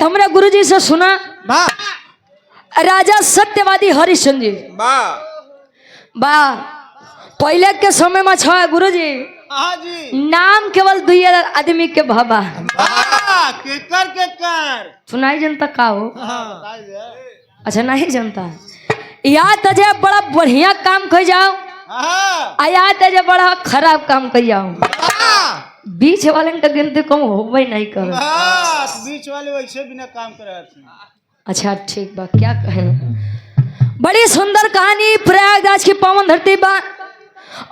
गीत हमरा गुरुजी से सुना। राजा सत्यवादी हरिश्चंद्र जी। पहले के समय में छा गुरुजी नाम केवल 2000 आदमी के भाबा सुनाई जनता का हो। अच्छा नहीं जनता याद अजय बड़ा बढ़िया काम कर जाओ याद अजय बड़ा खराब काम कर जाओ। बीच वाले का गिनती कम हो नहीं कर बीच वाले वैसे बिना काम कर। अच्छा ठीक बा क्या कहें। बड़ी सुंदर कहानी प्रयागराज की पावन धरती बा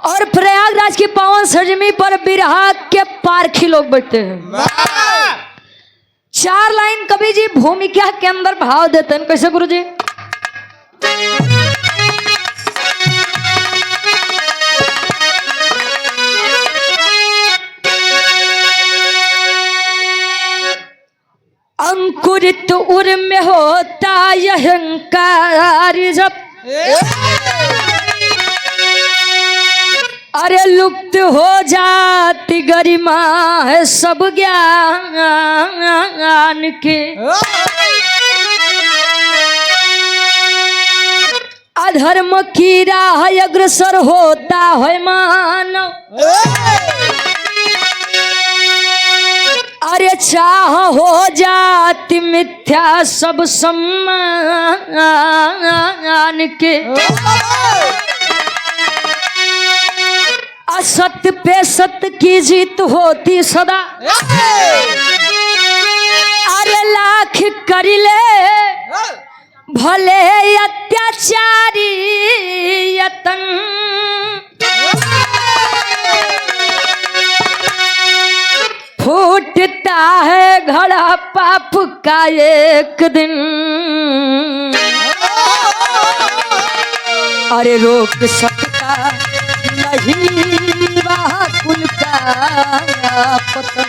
और प्रयागराज की पावन सरजमी पर बिरहा के पारखी लोग बैठते हैं। 4 लाइन कवि जी भूमिका के अंदर भाव देते हैं। कैसे गुरु जी? अंकुरित उर में होता अहंकार जब अरे लुप्त हो जाती गरिमा है सब ज्ञान के। अधर्म की राह अग्रसर होता है मानव अरे चाह हो जाती मिथ्या सब सम्मान के। असत्य पे सत्य की जीत होती सदा अरे लाख कर ले भले अत्याचारी यतन। फूटता है घड़ा पाप का एक दिन अरे रोक सकता नहीं वहाँ कुल का पतन।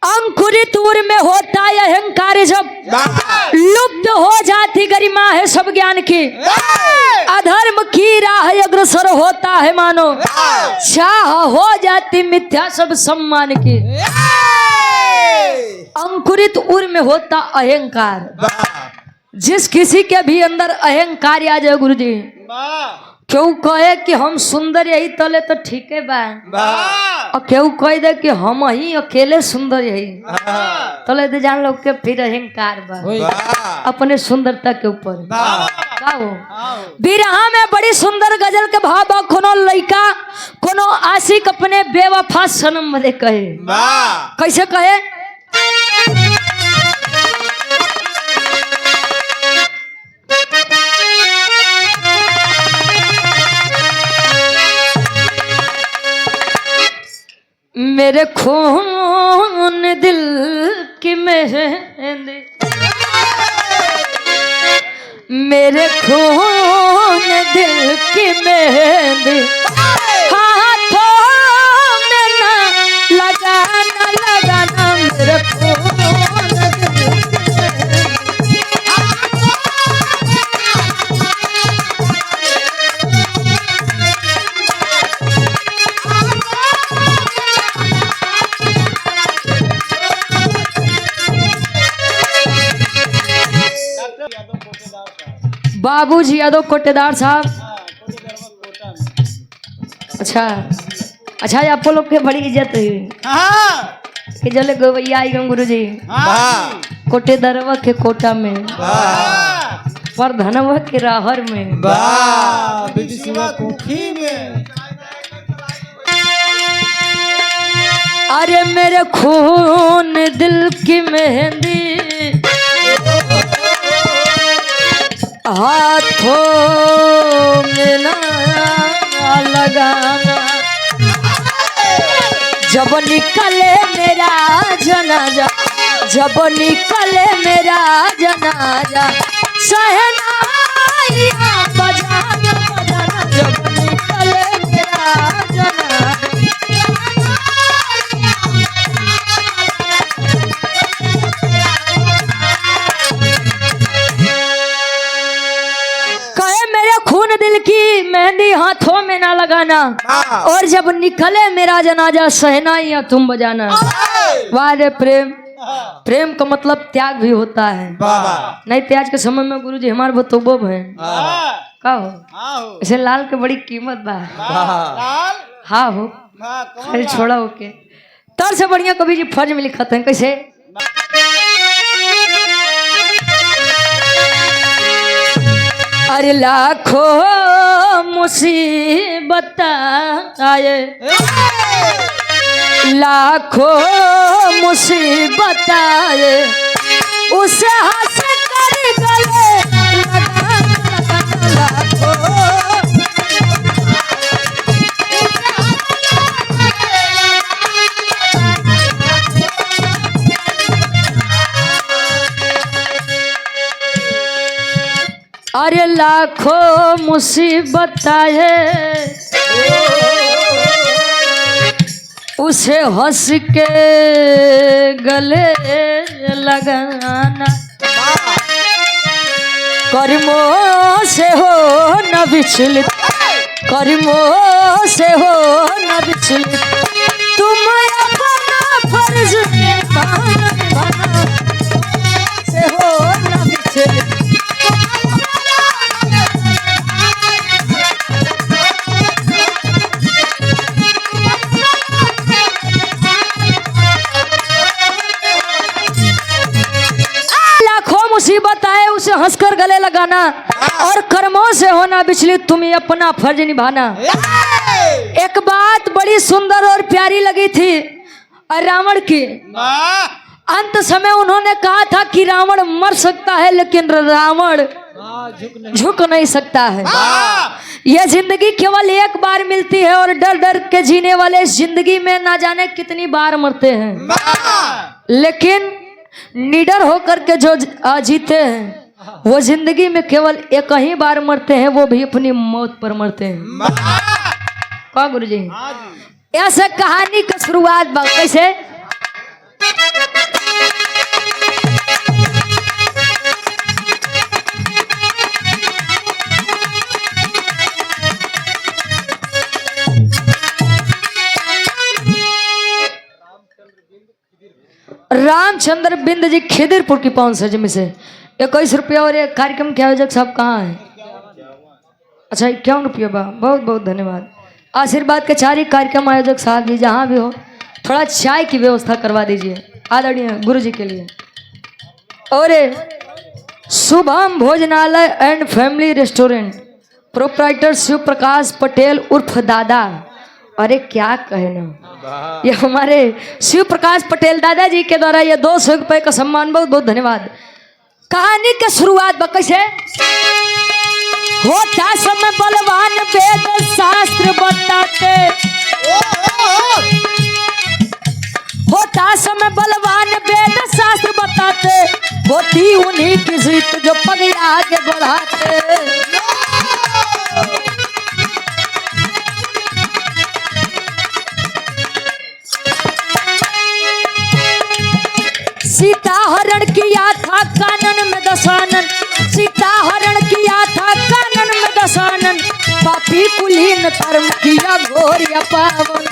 अंकुरित उर में होता है अहंकार जब लुप्त हो जाती गरिमा है सब ज्ञान की। अधर्म की राह अग्रसर होता है मानो चाह हो जाती मिथ्या सब सम्मान की। अंकुरित उर में होता अहंकार। जिस किसी के भी अंदर अहंकार आ जाए गुरु जी क्यों कहे कि हम सुंदर यही तले तो ठीक है बा और क्यों कह दे कि हम ही अकेले सुंदर यही तले तो जान लोग के फिर अहंकार बा अपने सुंदरता के ऊपर। बिरहा में बड़ी सुंदर गजल के भाव कोनो लड़का कोनो आशिक अपने बेवफा सनम मदे कहे। कैसे कहे? मेरे खून दिल की मेहंदी मेरे खून दिल की मेहंदी हाथों में ना लगाना लगाना मेरे खून दिल की बाबूजी यादव कोटेदार साहब। अच्छा अच्छा आप लोग के बड़ी इज्जत हुई कि जले गोवैया आई गुरु जी कोटेदारवा के कोटा में प्रधनवा के राहर में अरे मेरे खून दिल की मेहंदी हाथों में ना लगाना जब निकले मेरा जनाजा जब निकले मेरा जनाजा सहनाइयाँ बजाना बजाना जब निकले मेरा जनाजा। कहे मेरे खून दिल की मेहंदी हाथों में ना लगाना, और जब निकले मेरा जनाजा सहनाइयां तुम बजाना। वाह रे प्रेम, प्रेम का मतलब त्याग भी होता है। नहीं त्याग के समय में गुरुजी हमारे बतोबो है का हो, इसे लाल के बड़ी कीमत बा। हाँ हो खाली छोड़ा होके तर से बढ़िया कभी जी फर्ज में लिखा था कैसे। अरे लाखों मुसीबत आए, लाखों मुसीबत आए, उसे हंस कर गले लगा, लाखों अरे लाखों मुसीबत आए, उसे हंस के गले लगाना। कर्मों से हो न विचलित, कर्मों से हो न विचलित, तुम अपना फर्ज निभाना से हो न विचलित। मुसीबत आए उसे हंसकर गले लगाना, और कर्मों से होना विचलित, तुम्हें अपना फर्ज निभाना। एक बात बड़ी सुंदर और प्यारी लगी थी रावण की। अंत समय उन्होंने कहा था कि रावण मर सकता है लेकिन रावण झुक नहीं सकता है। यह जिंदगी केवल एक बार मिलती है, और डर डर के जीने वाले इस जिंदगी में ना जाने कितनी बार मरते हैं, लेकिन निडर होकर के जो जीते हैं वो जिंदगी में केवल एक ही बार मरते हैं, वो भी अपनी मौत पर मरते हैं। क्या गुरुजी ऐसे कहानी का शुरुआत कैसे। रामचंद्र बिंद जी खिदिरपुर की पावन सजमी से 21 रुपया। और ये कार्यक्रम के आयोजक साहब कहाँ हैं? अच्छा 51 रुपया बा, बहुत बहुत धन्यवाद। आशीर्वाद के चारी कार्यक्रम आयोजक साहब जी जहाँ भी हो थोड़ा चाय की व्यवस्था करवा दीजिए आदरणीय गुरु जी के लिए। और Shubham Bhojanalaya and family restaurant proprietor Shiv Prakash Patel उर्फ दादा। अरे क्या कहना, ये हमारे शिव प्रकाश पटेल दादाजी के द्वारा ये 200 रुपए का सम्मान, बहुत बहुत धन्यवाद। कहानी की शुरुआत कैसे। होता समय बलवान वेद शास्त्र बताते, होता समय बलवान वेद शास्त्र बताते, होती उन्हीं की जीत जो पग आगे बढ़ाते। सीता हरण किया था कानन में दशानन, सीता हरण किया था कानन में दशानन, पापी कुलीन कर्म किया घोर पावन।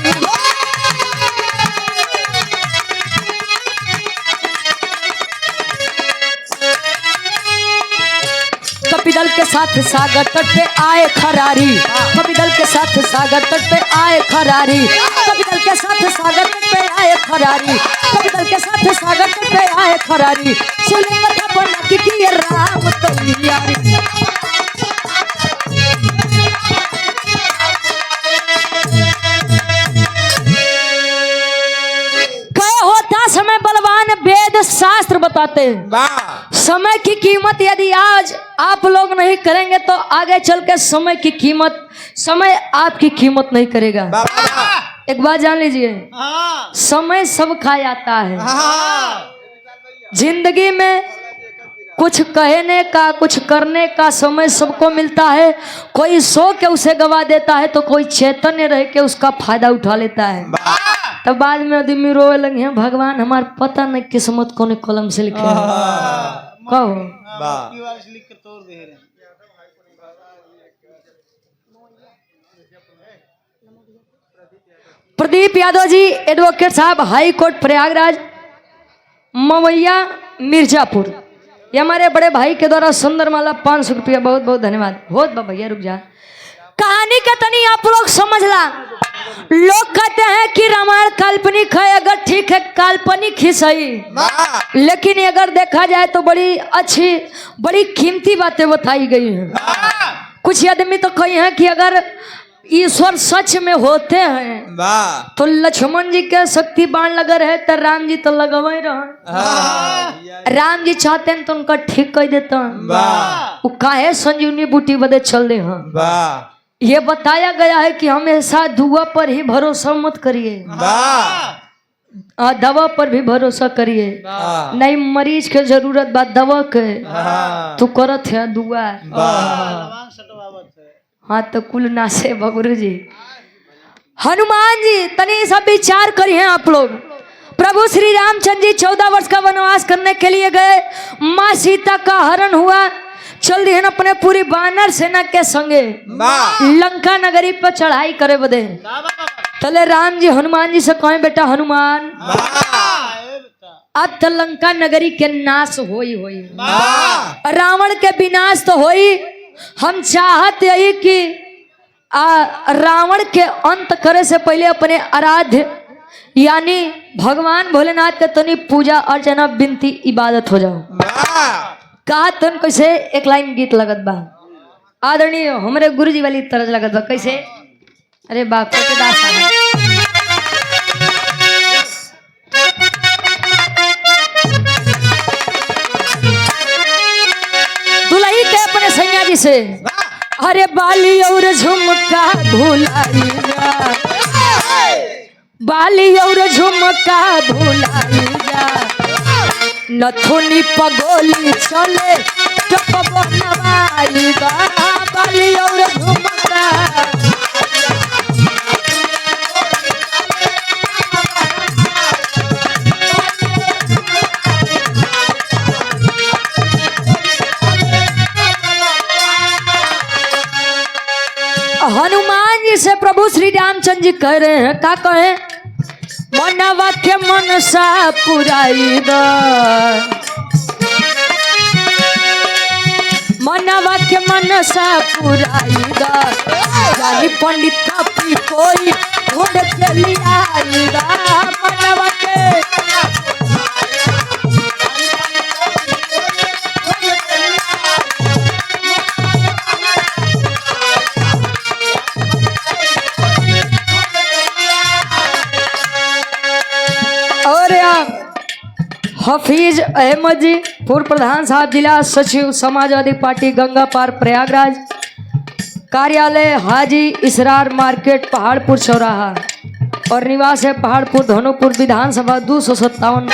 कपिदल के साथ सागर तट पे आए खरारी, कपिदल के साथ सागर तट पे आए खरारी, कपिदल के साथ सागर तट पे आए खरारी, कपिदल के साथ सागर तट पे आए खरारी। शिवलिंग स्थापना की राम तैयारी। कहे होता समय बलवान वेद शास्त्र बताते हैं, समय की कीमत यदि आज आप लोग नहीं करेंगे तो आगे चल के समय की कीमत, समय आपकी कीमत नहीं करेगा। एक बात जान लीजिए, समय सब खा जाता है। जिंदगी में कुछ कहने का कुछ करने का समय सबको मिलता है। कोई सो के उसे गवा देता है तो कोई चैतन्य रह के उसका फायदा उठा लेता है। तब बाद में आदमी रोए लगे, भगवान हमारे पता नहीं किस्मत कौन कलम से लिखे है। कहो प्रदीप यादव जी एडवोकेट साहब, हाई कोर्ट प्रयागराज, मवैया मिर्जापुर। ये हमारे बड़े भाई के द्वारा सुंदर माला 500 रुपया, बहुत बहुत धन्यवाद। होत बा भैया, रुक जा। कहानी का तनी आप लोग समझ ला। लोग कहते हैं कि रामायण काल्पनिक है, अगर ठीक है काल्पनिक ही सही, लेकिन अगर देखा जाए तो बड़ी अच्छी, बड़ी कीमती बातें बताई गई हैं। कुछ आदमी तो कही हैं कि अगर ईश्वर सच में होते हैं तो लक्ष्मण जी के शक्ति बाण लगा रहे तो राम जी तो लगवे रहे। राम जी चाहते हैं तो उनका ठीक कर देता वो काहे संजीवनी बूटी बदे चल रहे हैं। ये बताया गया है कि हमेशा दुआ पर ही भरोसा मत करिए, दवा पर भी भरोसा करिए। नहीं मरीज के जरूरत बा दवा के, तू करत है दुआ। हाँ तो कुल नासे बगुरु जी। हनुमान जी तनी सब विचार करिए आप लोग। प्रभु श्री रामचंद्र जी 14 वर्ष का वनवास करने के लिए गए, माँ सीता का हरण हुआ, चल रही है अपने पूरी वानर सेना के संगे लंका नगरी पर चढ़ाई करे बदे। तले राम जी हनुमान जी से कहे, बेटा हनुमान अब तो लंका नगरी के नाश होई होई, रावण के विनाश तो होई। हम चाहते यही कि रावण के अंत करे से पहले अपने आराध्य यानी भगवान भोलेनाथ के तनी पूजा अर्चना विनती इबादत हो जाओ। कहा तुम कैसे एक लाइन गीत लगत बा, आदरणीय हमारे गुरुजी वाली तरज लगत बा। कैसे? अरे बाप के दास दुल्ही के अपने सैया जी से, अरे बाली और झुमका भुलाई जा, बाली और झुमका भुलाई जा, नथुनी पगोली चले टप बनवाई बा, बाली और झुमका। हनुमान जी से प्रभु श्री रामचंद्र जी कह रहे हैं, क्या कहे? मनवा के मनसा पुराई दा, मनवा के मनसा पुराई दा, यानी पंडित का भी कोई ढूंढ के लियाई दा, मनवा के। हफीज अहमद जी पूर्व प्रधान साहब, जिला सचिव समाजवादी पार्टी गंगा पार प्रयागराज, कार्यालय हाजी इसरार मार्केट पहाड़पुर चौराहा और निवास है पहाड़पुर धनुपुर, विधानसभा 257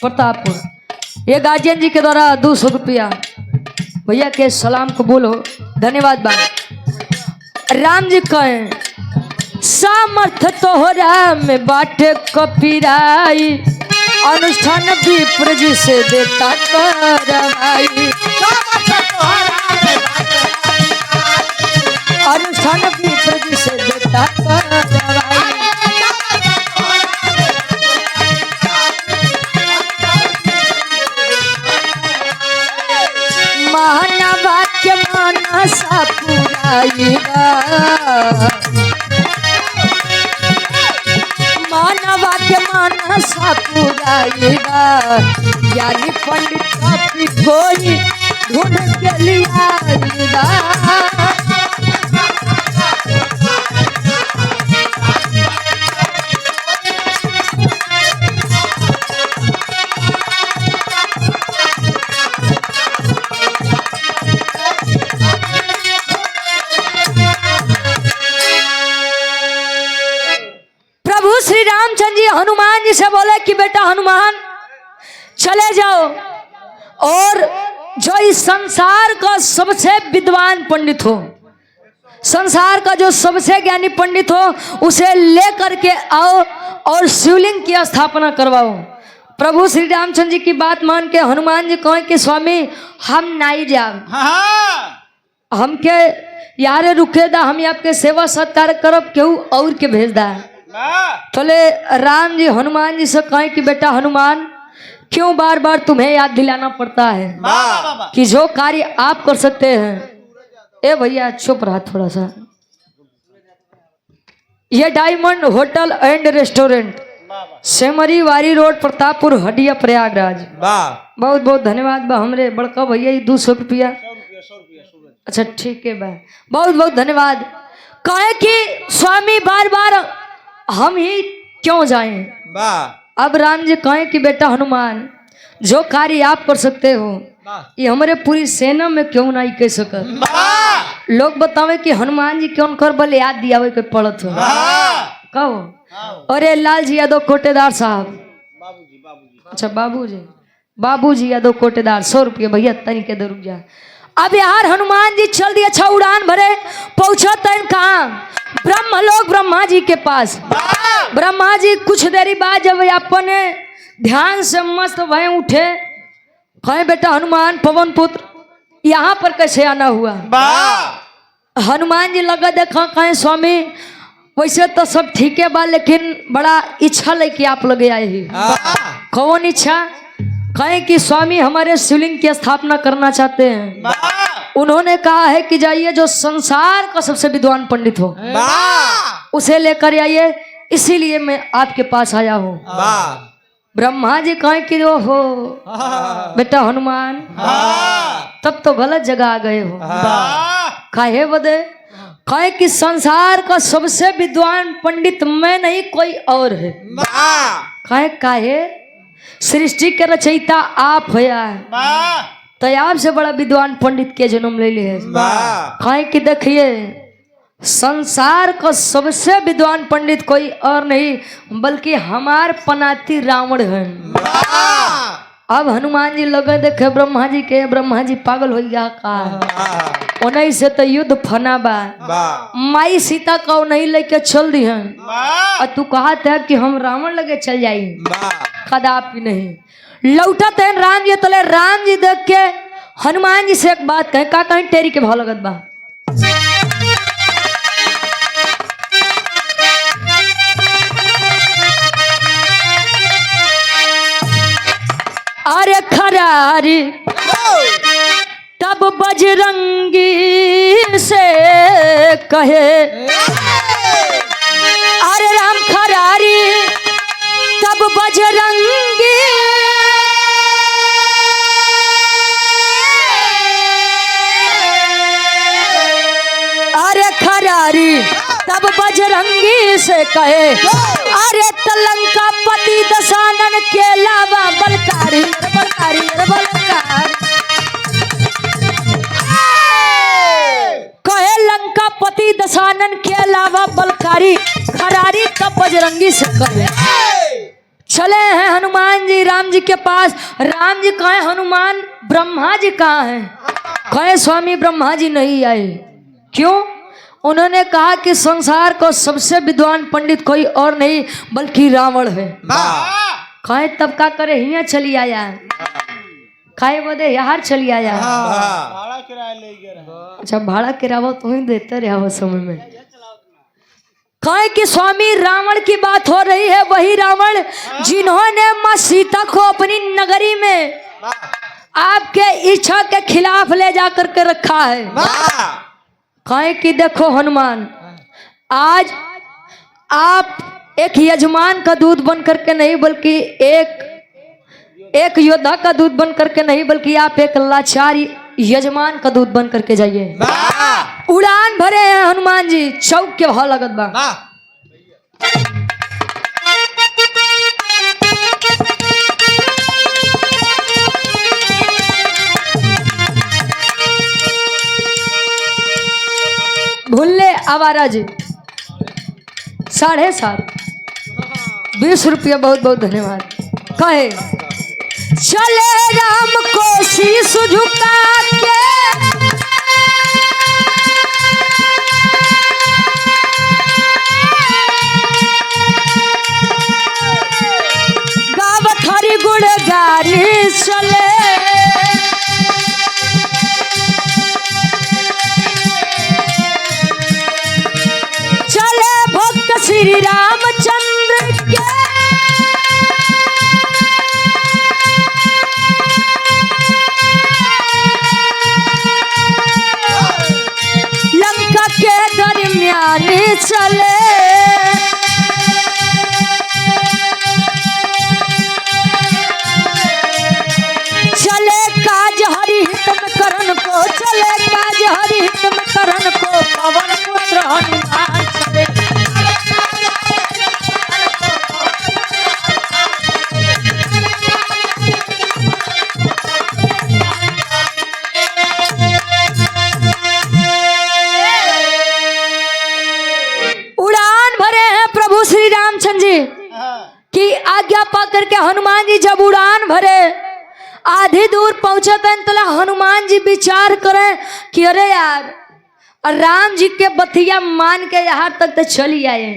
प्रतापपुर। ये गार्जियन जी के द्वारा 200 रुपया भैया के सलाम कबूल हो, धन्यवाद बा। राम जी कहें, सामर्थ तोहरा में बाटे कपिराई, अनुष्ठान विप्र जी से देता करवाई, अनुष्ठान विप्र जी से देता करवाई। मानवा के मनसा पुराई, मानवा के मनसा पुराईबा, यानी पंडित का भी कोई ढूंढ के लियाईबा। श्री रामचंद्र जी हनुमान जी से बोले कि बेटा हनुमान चले जाओ और जो इस संसार का सबसे विद्वान पंडित हो, संसार का जो सबसे ज्ञानी पंडित हो, उसे लेकर के आओ और शिवलिंग की स्थापना करवाओ। प्रभु श्री रामचंद्र जी की बात मान के हनुमान जी कहें कि स्वामी हम नहीं जाओ। हमके यारे रुके दा, हम आपके सेवा सत्कार करब, केहू और के भेज दा। बोले राम जी हनुमान जी से कहें कि बेटा हनुमान, क्यों बार बार तुम्हें याद दिलाना पड़ता है कि जो कार्य आप कर सकते हैं। ए भैया चुप रहा थोड़ा सा। ये diamond hotel and restaurant, Semri वारी रोड, प्रतापपुर, हटिया, प्रयागराज। बहुत बहुत धन्यवाद बा हमरे बड़का भैया, 200 रुपया। अच्छा ठीक है बा, बहुत बहुत धन्यवाद। कहे कि स्वामी बार बार हम ही क्यों जाएं। अब राम जी कहें कि बेटा हनुमान, जो कार्य आप कर सकते हो ये हमारे पूरी सेना में क्यों नहीं कह सकत। लोग बतावे कि हनुमान जी क्यों कर बल याद दिया के पड़त हो। कहो अरे लाल जी यादव कोटेदार साहब, अच्छा बाबूजी यादव कोटेदार, 100 रुपये भैया तनी के रुक जा। अब यार हनुमान जी चल दिए, अच्छा उड़ान भरे, पहुंचा तन कहाँ, ब्रह्मलोक ब्रह्मा जी के पास। ब्रह्मा जी कुछ देरी बाद जब अपने ध्यान से मस्त भय उठे, कहे बेटा हनुमान पवन पुत्र यहाँ पर कैसे आना हुआ। हनुमान जी लगा देखा, कहे स्वामी वैसे तो सब ठीक है बा, लेकिन बड़ा इच्छा लेके आप लगे आए ही। कौन इच्छा। कहे कि स्वामी हमारे शिवलिंग की स्थापना करना चाहते हैं। उन्होंने कहा है कि जाइए जो संसार का सबसे विद्वान पंडित हो उसे लेकर आइए, इसीलिए मैं आपके पास आया हूँ। ब्रह्मा जी कहें कि जो हो बेटा हनुमान, तब तो गलत जगह आ गए हो। काहे बदे। कहे कि संसार का सबसे विद्वान पंडित मैं नहीं कोई और है। काहे सृष्टि के रचयिता आप है, तो आपसे बड़ा विद्वान पंडित के जन्म ले लिए। कहे कि देखिए संसार का सबसे विद्वान पंडित कोई और नहीं बल्कि हमार पनाती रावण है। अब हनुमान जी लगे देखे ब्रह्मा जी के, ब्रह्मा जी पागल हो गया का उन्हीं से तो युद्ध फना बा। माई सीता का नहीं लेके चल दी है और तू कहा था कि हम रावण लगे चल जाई, कदापि नहीं। लौटा थे राम जी तले, राम जी देख के हनुमान जी से एक बात कहे, का कहीं टेरी के भाव लगत बा। अरे खरारी तब बजरंगी से कहे, अरे राम खरारी तब बजरंगी, अरे खरारी तब बजरंगी से कहे, अरे तलंका पति दशानन के लावा बलकारी बलकारी बलकारी। कहे लंका पति दशानन के अलावा बलकारी, खरारी तब बजरंगी से कहे। चले हैं हनुमान जी राम जी के पास। राम जी कहे हनुमान ब्रह्मा जी कहाँ हैं। कहे स्वामी ब्रह्मा जी नहीं आए। क्यों। उन्होंने कहा कि संसार को सबसे विद्वान पंडित कोई और नहीं बल्कि रावण है। कहे तब का करे हिया चली आया, खाए बोदे यार चली आया। भाड़ा किराया ले गया। अच्छा भाड़ा किराया तुम ही देते रहे वो समय में। कहे कि स्वामी रावण की बात हो रही है, वही रावण जिन्होंने माँ सीता को अपनी नगरी में आपके इच्छा के खिलाफ ले जाकर के रखा है। कहे कि देखो हनुमान, आज आप एक यजमान का दूध बन करके नहीं बल्कि एक योद्धा का दूध बन करके नहीं बल्कि आप एक लाचार यजमान का दूध बन करके जाइए। उड़ान भरे हैं हनुमान जी, चौक के भाव लगत बा। भूले आवारा जी 7.5 20 रुपया बहुत बहुत धन्यवाद। कहे चले राम को शीश झुका के, गावत हरि गुण गानी चले, श्री रामचंद्र के लंका के दरमियान चले चले काज हरि हित में करण को चले काज हरि हित में करण को पवन पुत्र हनुमान चले उड़ान भरे हैं प्रभु श्री रामचंद्र जी की आज्ञा पाकर के हनुमान जी जब उड़ान भरे आधी दूर पहुंचे तो हनुमान जी विचार करें कि अरे यार राम जी के बतिया मान के यहाँ तक तो चली आए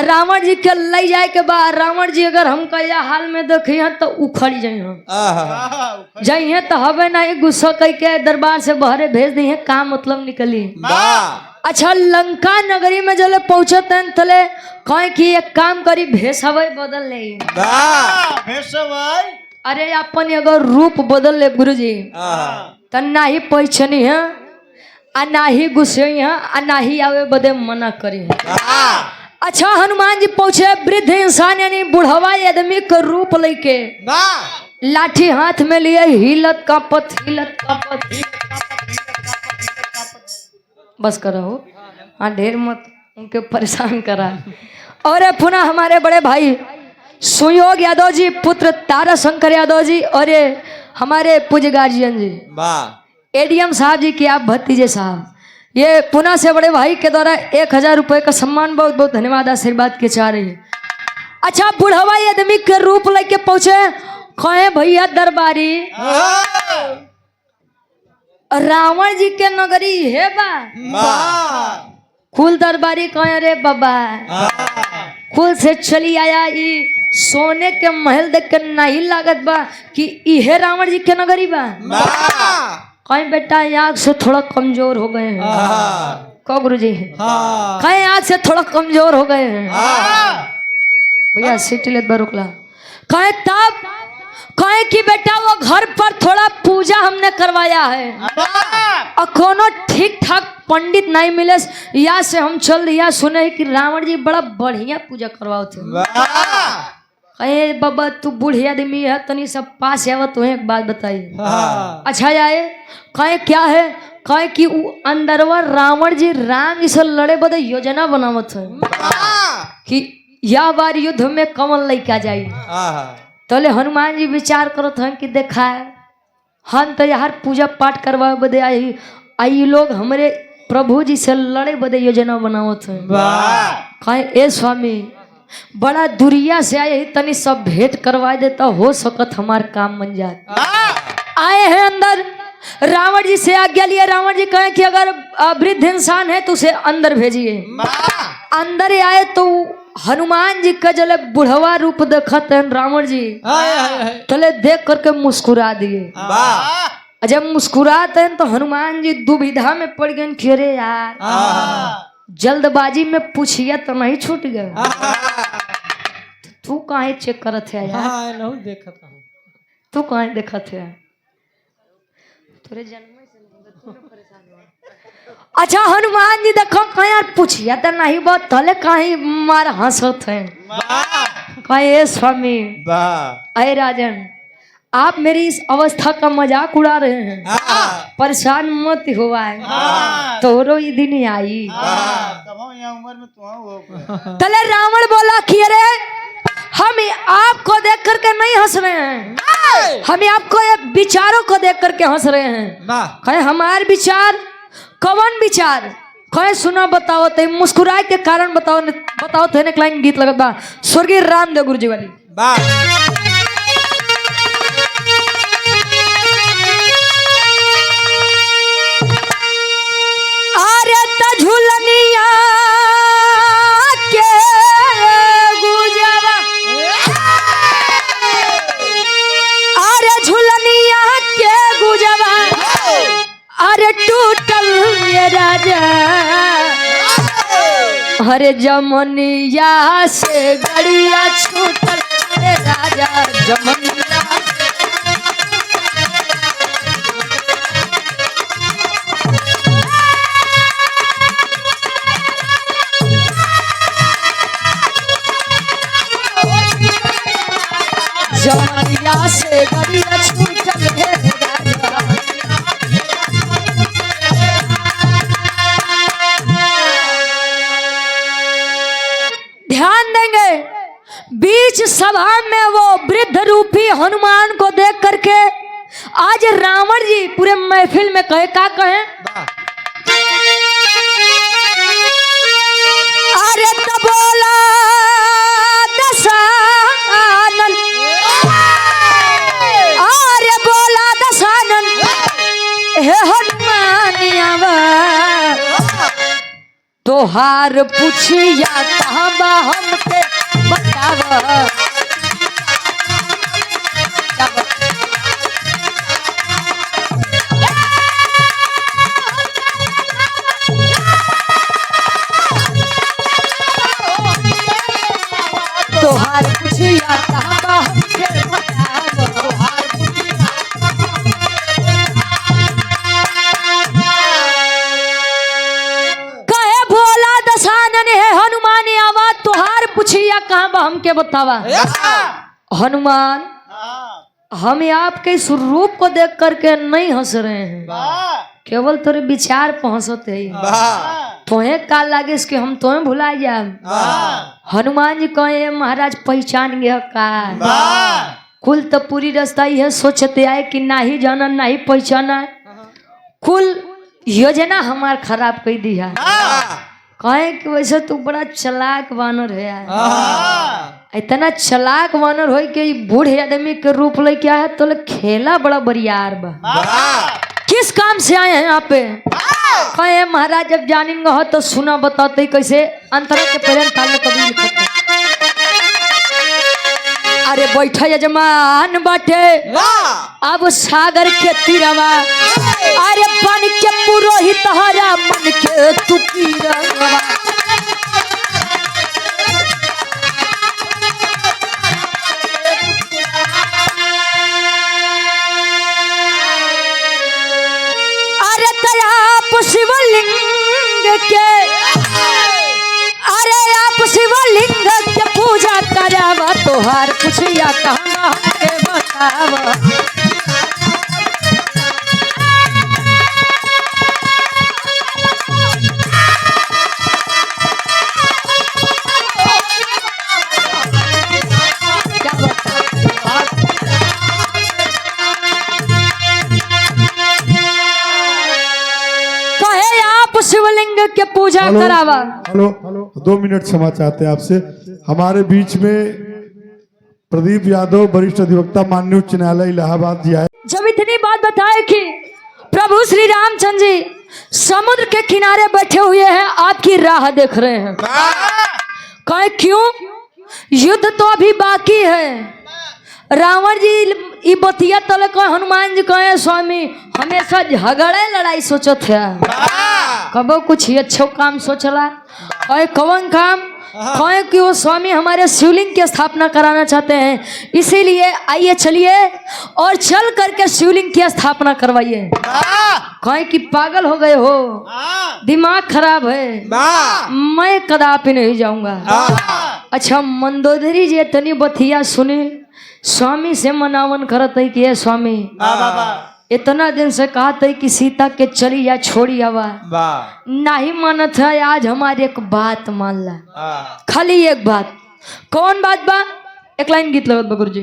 रावण जी के ले जाए के बाद रावण जी अगर हमका यह हाल में देखिए तो उखड़ जाइए तो हवे नहीं गुस्सा कह के दरबार से बहरे भेज दी है काम मतलब निकली। अच्छा लंका नगरी में जले पहुंचे तले कहे कि एक काम करी भेषवई बदल ले अरे अपन अगर रूप बदल ले गुरुजी तो ना ही पहचानी है आ ना ही गुस्से है आ ना ही आवे बदे मना करी है। अच्छा हनुमान जी पहुंचे वृद्ध इंसान यानी बुढ़वा आदमी का रूप लेके लाठी हाथ में लिए हिलत कापत बस करो हाँ ढेर मत उनके परेशान करा। और पुनः हमारे बड़े भाई सुयोग यादव जी पुत्र तारा शंकर यादव जी और ये हमारे पूज्य गार्जियन जी एडीएम साहब जी की आप भतीजे साहब ये पुनः से बड़े भाई के द्वारा 1000 रुपए का सम्मान बहुत बहुत धन्यवाद आशीर्वाद के चाह रही है। अच्छा बुढ़वा आदमी के रूप लेके पहुंचे कहे भैया दरबारी रावण जी के नगरी है बा कुल दरबारी कहे रे बाबा कुल से चली आया ई सोने के महल देख के नहीं लागत बा कि इहे रावण जी के नगरी बा कहीं बेटा आँख से थोड़ा कमजोर हो गए हैं कौ गुरु जी कहीं आँख से थोड़ा कमजोर हो गए हैं भैया सीटी लेत बा रुकला कहे तब कहे कि बेटा वो घर पर थोड़ा पूजा हमने करवाया है और कोनो ठीक ठाक पंडित नहीं मिले या से हम चल दिया सुने कि रावण जी बड़ा बढ़िया पूजा करवाओ थे। कहे बाबा तू बूढ़ी आदमी है तनी सब पास आवा तुम्हें एक बात बताई। अच्छा आए कहे क्या है कहे कि वो अंदरवा रावण जी राम जी से लड़े बदे योजना बनावत है कि यह बार युद्ध में कमल लेके जाए तले हनुमान जी विचार करत हैं कि देखा है हम तो यार पूजा पाठ करवा बदे आई लोग हमारे प्रभु जी से लड़े बदे योजना बनावत हैं। कहे ए स्वामी बड़ा दुरिया से आए तनी सब भेंट करवा देता हो सकत हमार काम बन जाए। आए हैं अंदर रावण जी से आज्ञा लिए रावण जी कहे कि अगर वृद्ध इंसान है तो उसे अंदर भेजिए। अंदर आए तो हनुमान जी का जले बुढ़वा रूप देखते हैं रावण जी तले देख करके मुस्कुरा दिए। जब मुस्कुराते हैं तो हनुमान जी दुविधा में पड़ गए कि अरे यार जल्दबाजी में पूछिए तो नहीं छूट गए तू कहाँ चेक करत है यार तू कहाँ देखत है तोरे जन्म से परेशान हुआ। अच्छा हनुमान जी देखो कहीं यार पूछिए तो नहीं बात तले कहीं मार हंसत है कहे स्वामी अरे राजन आप मेरी इस अवस्था का मजाक उड़ा रहे हैं परेशान मत हुआ है तोरो ये दिन आई उम्र में तले रावण बोला कि अरे हम आपको देख करके नहीं हंस रहे हैं हम आपको ये विचारों को देख करके हंस रहे हैं। कहे हमारे विचार कौन विचार कहे सुना बताओ तो मुस्कुराए के कारण बताओ तो एक लाइन गीत लगत बा स्वर्गीय रामदेव गुरु जी वाली अरे झुलनिया के गुजवा अरे झुलनिया के गुजवा अरे टूटल ये राजा हरे जमुनिया से गड़िया छूटल रे राजा जमुनिया जमुनिया से गड़िया छूटल रे राजा। ध्यान देंगे बीच सभा में वो वृद्ध रूपी हनुमान को देख करके आज रावण जी पूरे महफिल में कहे क्या कहे, अरे तो बोला दशानन, अरे बोला दशानन हे हनुमानियावा तोहार पूछिया कहाँ बा हमके बतावा। तोहार पूछिया कहाँ बा हमके बतावा। पूछिया कहाँ बा हमके बतावा। हनुमान हम आपके इस रूप को देख करके नहीं हंस रहे हैं, केवल थोड़े विचार पर हंसते हैं। तुम्हें का लागे इसके हम तुम्हें भुला जाए। हनुमान जी कहे महाराज पहचान गया का, कुल तो पूरी रास्ता यह सोचते आए कि ना ही जाना ना ही पहचाना, कुल योजना हमार खराब कर दिया। कहे कि वैसे तू बड़ा चलाक वानर है यार, इतना चलाक वानर हो कि बूढ़े आदमी के रूप ले क्या है तो खेला बड़ा बरियार बा। किस काम से आए हैं यहाँ पे? कहे महाराज जब जानेंगे हो तो सुना बताते कैसे अंतरा के पहले ताल में कभी लिखते। अरे बैठा यजमान बाटे अब सागर के तीरवा, अरे बन के पुरोहित हरा मन के तुकीरवा। अरे तया शिवलिंग के, अरे आप शिवलिंग के पूजा करावा तोहार पूछिया कहाँ के बतावा। शिवलिंग के पूजा करावा। हेलो 2 मिनट क्षमा चाहते हैं आपसे। हमारे बीच में प्रदीप यादव वरिष्ठ अधिवक्ता माननीय उच्च न्यायालय इलाहाबाद जी आए। जब इतनी बात बताए कि प्रभु श्री रामचंद्र जी समुद्र के किनारे बैठे हुए हैं, आपकी राह देख रहे हैं। कहे क्यों? युद्ध तो अभी बाकी है। रावण जी बतिया तले कहे, हनुमान जी कहे स्वामी हमेशा झगड़े लड़ाई सोचत है, कबो कुछ अच्छा काम सोचला। और कौन काम? कहे कि वो स्वामी हमारे शिवलिंग की स्थापना कराना चाहते हैं, इसीलिए आइए चलिए और चल करके शिवलिंग की स्थापना करवाइए। कहे कि पागल हो गए हो, दिमाग खराब है, मैं कदापि नहीं जाऊंगा। अच्छा मंदोदरी जी इतनी बतिया सुनी, स्वामी से मनावन करत है कि स्वामी इतना दिन से कहा था कि सीता के चली या छोड़ी आवा, नहीं मानत है। आज हमारी एक बात मान ला, खाली एक बात। कौन बात बा? एक लाइन गीत लगत बा गुरुजी।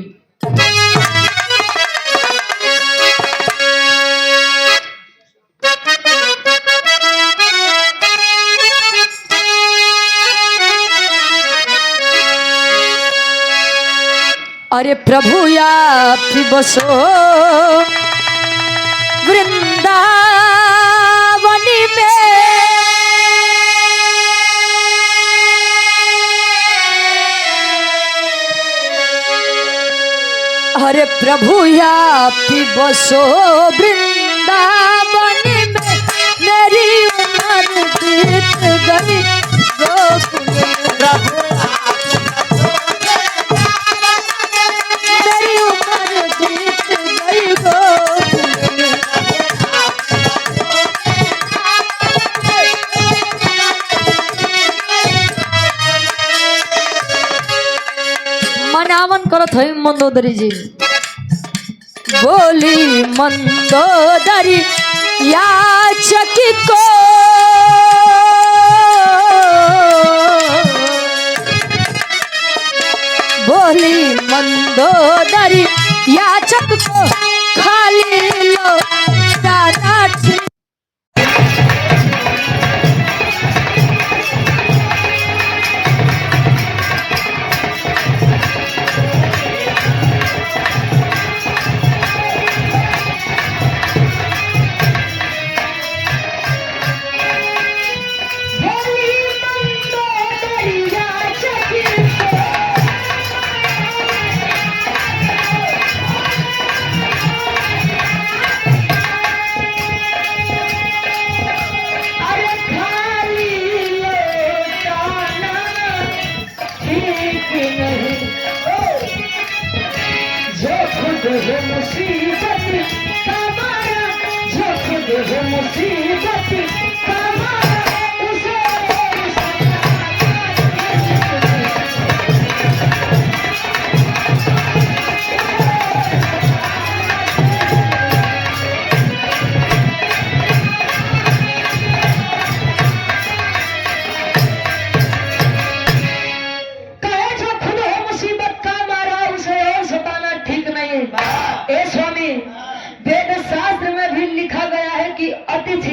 अरे प्रभु या बसो वृंदावन में, अरे प्रभु या बसो वृंदावन में, मेरी उम्र बीत गई मंदोदरी जी। बोली मंदोदरी याचक को बोली मंदोदरी याचक को खाली लो दादा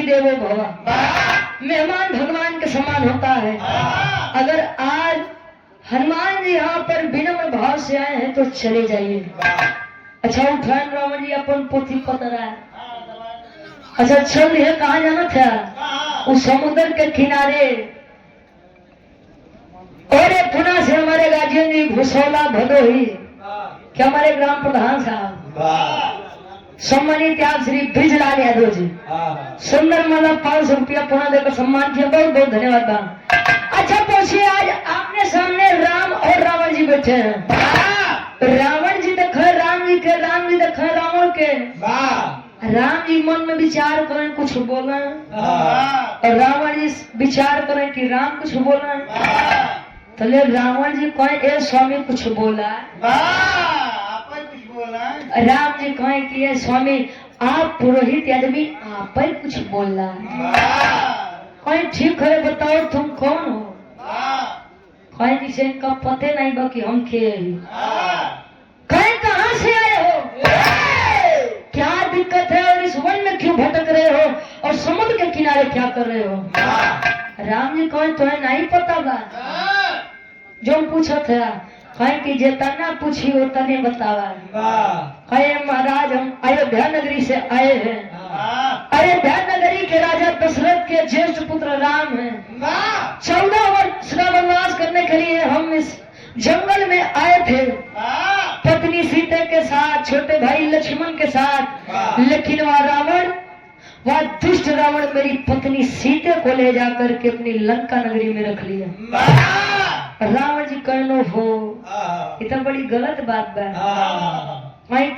देवो भव, मेहमान भगवान के समान होता है। अगर आज हनुमान जी यहाँ पर विनम्र भाव से आए हैं तो चले जाइए। अच्छा उठान रावण जी अपन पोथी पतर है। अच्छा चल रहे कहाँ जाना था? उस समुद्र के किनारे। और पुनः से हमारे गार्जियन जी भूसौला भदोही क्या हमारे ग्राम प्रधान साहब सम्मानित आप श्री ब्रिजलाल यादव जी सुंदर माला 500 रुपया पुनः देकर सम्मान किया। बहुत बहुत धन्यवाद। अच्छा पूछिए आज आपने सामने राम और रावण जी बैठे हैं। रावण जी देखे राम जी के, राम जी देखे रावण के। राम जी मन में विचार करें कुछ बोला और रावण जी विचार करें कि राम कुछ बोला। तो ले रावण जी कहें ए स्वामी कुछ बोला। राम जी कहें कि ये स्वामी आप पुरोहित आदमी आप ही कुछ बोलना। कहें ठीक है बताओ तुम कौन हो? कहें जिसे इनका पते नहीं बाकी हम के। कहें कहाँ से आए हो? क्या दिक्कत है और इस वन में क्यों भटक रहे हो और समुद्र के किनारे क्या कर रहे हो? राम जी कहें तुम्हें नहीं पता बा जो पूछा था। कहे कि जितना पूछी उतने बतावा। कहे महाराज हम अयोध्या नगरी से आए हैं। अयोध्या नगरी के राजा दशरथ के ज्येष्ठ पुत्र राम हैं। 14 वर्ष का वनवास करने के लिए हम इस जंगल में आए थे पत्नी सीता के साथ, छोटे भाई लक्ष्मण के साथ। लेकिन वह दुष्ट रावण मेरी पत्नी सीता को ले जाकर के अपनी लंका नगरी में रख लिया। रावण जी कहनो हो इतना बड़ी गलत बात है।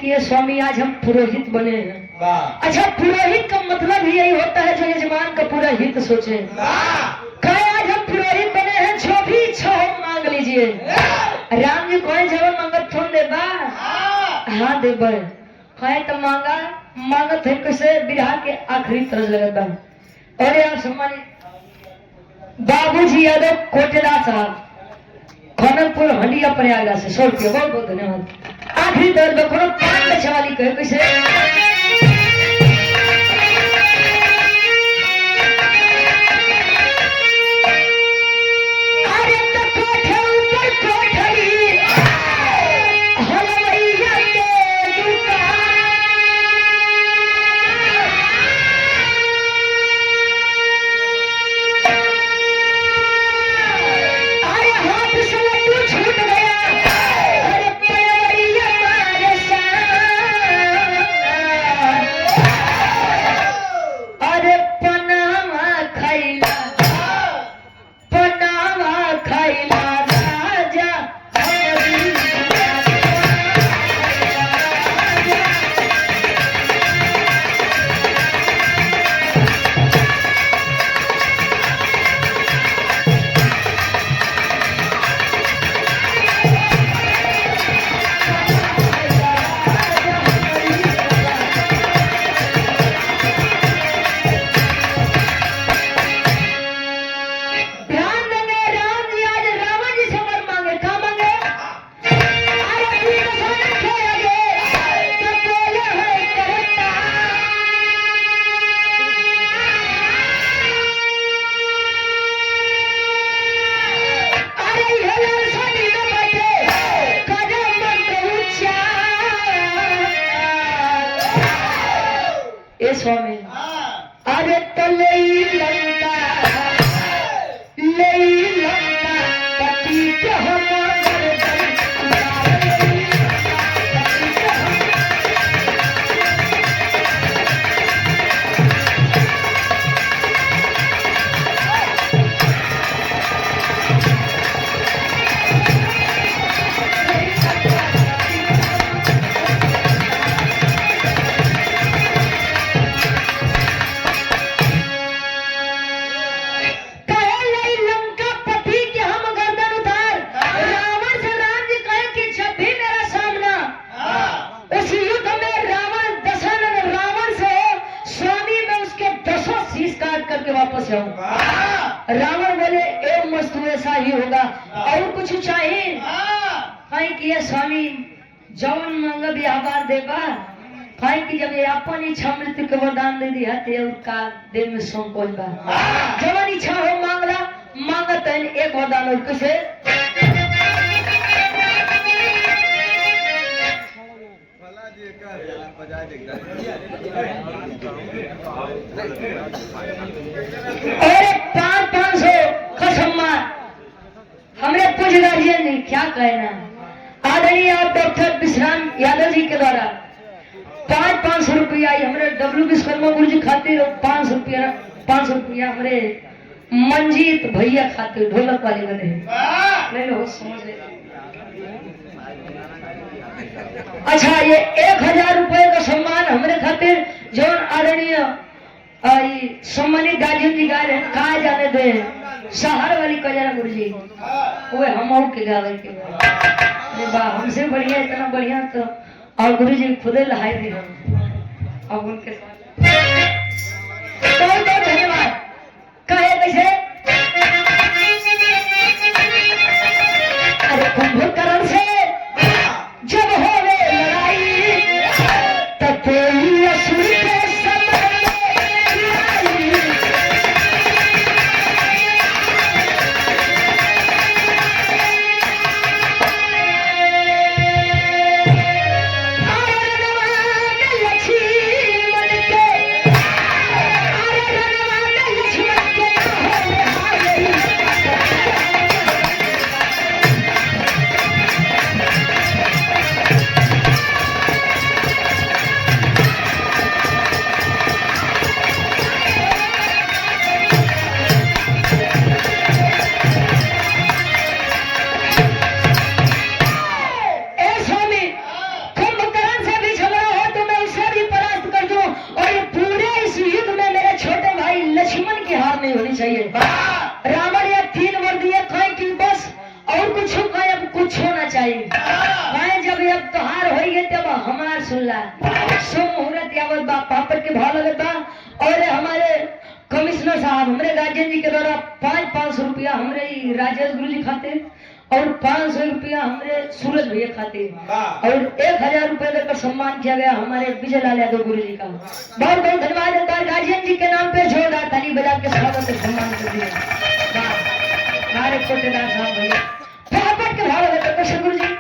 कि स्वामी आज हम पुरोहित बने हैं। अच्छा पुरोहित का मतलब ही यही होता है जो यजमान का पूरा हित सोचे। कहे आज हम पुरोहित बने हैं, जो भी इच्छा हो मांग लीजिए। राम जी कहे जब मांगत थोन देबा? हाँ देबा। कहे तो मांगा मांगत है कैसे बिरहा के आखिरी तरस लगता। और आप सम्मानित बाबूजी यादव कोटेदार साहब खनकपुर हंडिया प्रयागराज से 100 रुपया बहुत बहुत धन्यवाद। आखिरी दौर में कोनो 5 लक्ष वाली कहे कैसे वापस जाऊं। रावण बोले एवं मस्त ऐसा ही होगा, और कुछ चाहिए? कहीं किया स्वामी जवन मांग भी आभार देगा, कहीं की जब ये अपन इच्छा मृत्यु के वरदान दे दिया ते उसका देह में संकोच बा। जवन इच्छा हो मांगला मांगत है एक वरदान और किसे और 500 का सम्मान हमने पूछ गार्जियन ने क्या कहना। आदरणीय आप डॉक्टर विश्राम यादव जी के द्वारा 500 रुपया हमारे डब्ल्यू विश्वकर्मा गुरु जी खातिर, 500 रुपया हमारे मंजीत भैया खातिर ढोलक वाले बने नहीं लो समझ ले। अच्छा ये 1000 रुपए का सम्मान हमारे खातिर जो आदरणीय सम्मानित गार्जियन जी गा रहे हैं, कहा जाने दे शहर वाली कजरा गुरु जी वो हम के गावे के अरे वाह हमसे बढ़िया इतना बढ़िया तो और गुरु जी खुदे लहाई दे अब उनके साथ बहुत बहुत धन्यवाद। कहे कैसे अरे कुंभकर्ण से जब हो लड़ाई तब कोई असुर के रावण या 3 वर्दी कहे कि बस और कुछ कहे अब कुछ होना चाहिए कहे जब अब त्योहार हो गए तब हमार सुनला शुभ मुहूर्त यावत बा पापड़ के भाव लगत बा और हमारे कमिश्नर साहब हमारे गार्जियन जी के द्वारा 500 रुपया हमारे राजेश गुरु जी खाते और 500 रुपया हमारे सूरज भैया खाते और 1000 रुपए देकर सम्मान किया गया हमारे विजय लाल यादव गुरु जी का। बहुत बहुत धन्यवाद देता है गार्जियन जी के नाम पे जोरदार ताली बजा के स्वागत से सम्मान कर दिया हमारे कोटेदार साहब भैया फटाफट के भाव देते कृष्ण गुरु जी।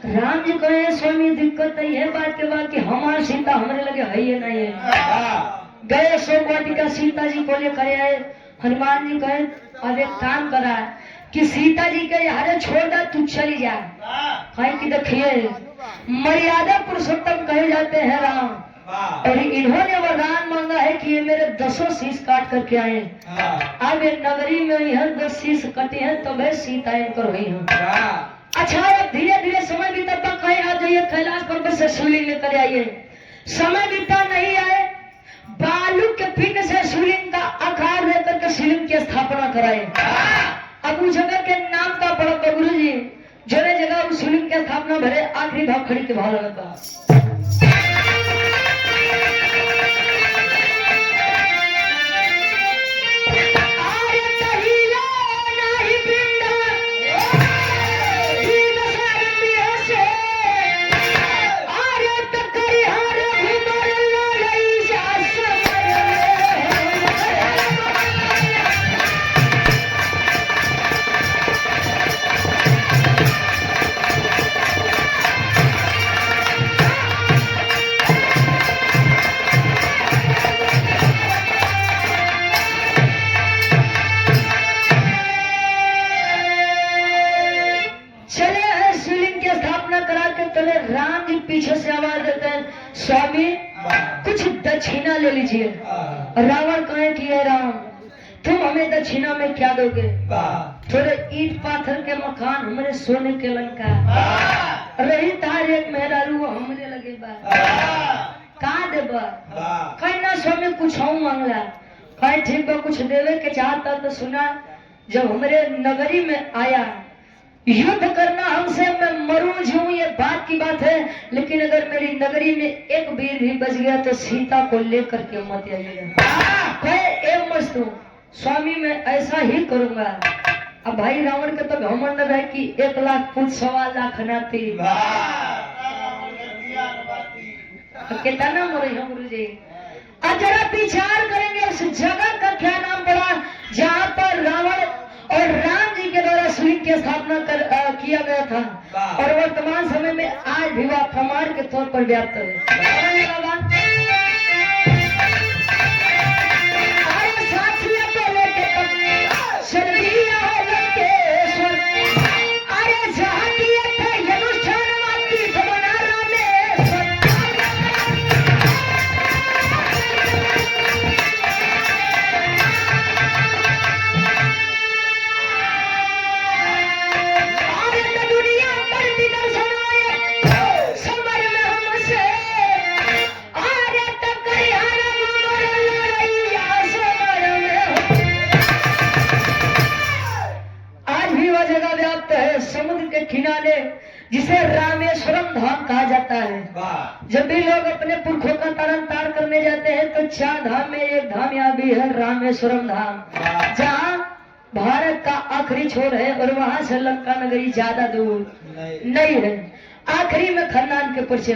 राम जी कहे स्वामी दिक्कत है बात के बाद कि हमार सीता हमारे लगे है ये नहीं है गए सोमवाटिका सीता जी को लेकर आए। हनुमान जी कहे अब एक काम करा कि सीता जी के यहाँ छोड़ दे, तू चली जा। कहे कि देखिए मर्यादा पुरुषोत्तम कहे जाते हैं राम, और इन्होंने वरदान मांगा है कि ये मेरे 10 शीश काट करके आए। अब ये नगरी में यह 10 शीश कटे हैं तो वह सीता इनकर हुई हैं। अच्छा अब धीरे धीरे समय बीता तक कहीं आ जाइए कैलाश पर्वत से शिवलिंग लेकर आइए। समय बीता नहीं आए, बालू के पिंड से शिवलिंग का आकार लेकर के शिवलिंग की स्थापना कराए। अब उस जगह के नाम का पड़ा गुरु जी जगह जगह उस शिवलिंग की स्थापना भरे आखिरी भाव खड़ी के भाव लगा। राम जी पीछे से आवाज देते हैं स्वामी कुछ दक्षिणा ले लीजिए। रावण कहे कि हे राम तुम हमें दक्षिणा में क्या दोगे? थोड़े ईट पाथर के मकान, हमारे सोने के लंका, रही तार एक मेहरारू हमरे लगे बा का देबा? कहे ना स्वामी कुछ मांगला। कहे ठीक बा कुछ देवे के चाहता तो सुना, जब हमारे नगरी में आया युद्ध करना हमसे, मैं मरूं जीऊं ये बात की बात है, लेकिन अगर मेरी नगरी में एक वीर भी बच गया तो सीता को लेकर के मत आइएगा। मस्त स्वामी मैं ऐसा ही करूंगा। अब भाई रावण के तो घमंड है कि 1 लाख फुट 1.25 लाख नाती कितना मरे हैं गुरु जी। अब जरा विचार करेंगे उस जगह का क्या नाम पड़ा जहाँ पर रावण और राम जी के द्वारा शिवलिंग की स्थापना किया गया था, और वर्तमान समय में आज भी वह प्रमाण के तौर पर व्याप्त है। किनारे जिसे रामेश्वरम धाम कहा जाता है। जब भी लोग अपने पुरखों का तारण ताड़ करने जाते हैं तो 4 धाम में एक धाम यहाँ भी है रामेश्वरम धाम, जहाँ भारत का आखिरी छोर है और वहां से लंका नगरी ज्यादा दूर नहीं है। आखिरी में खन्नान के परिचय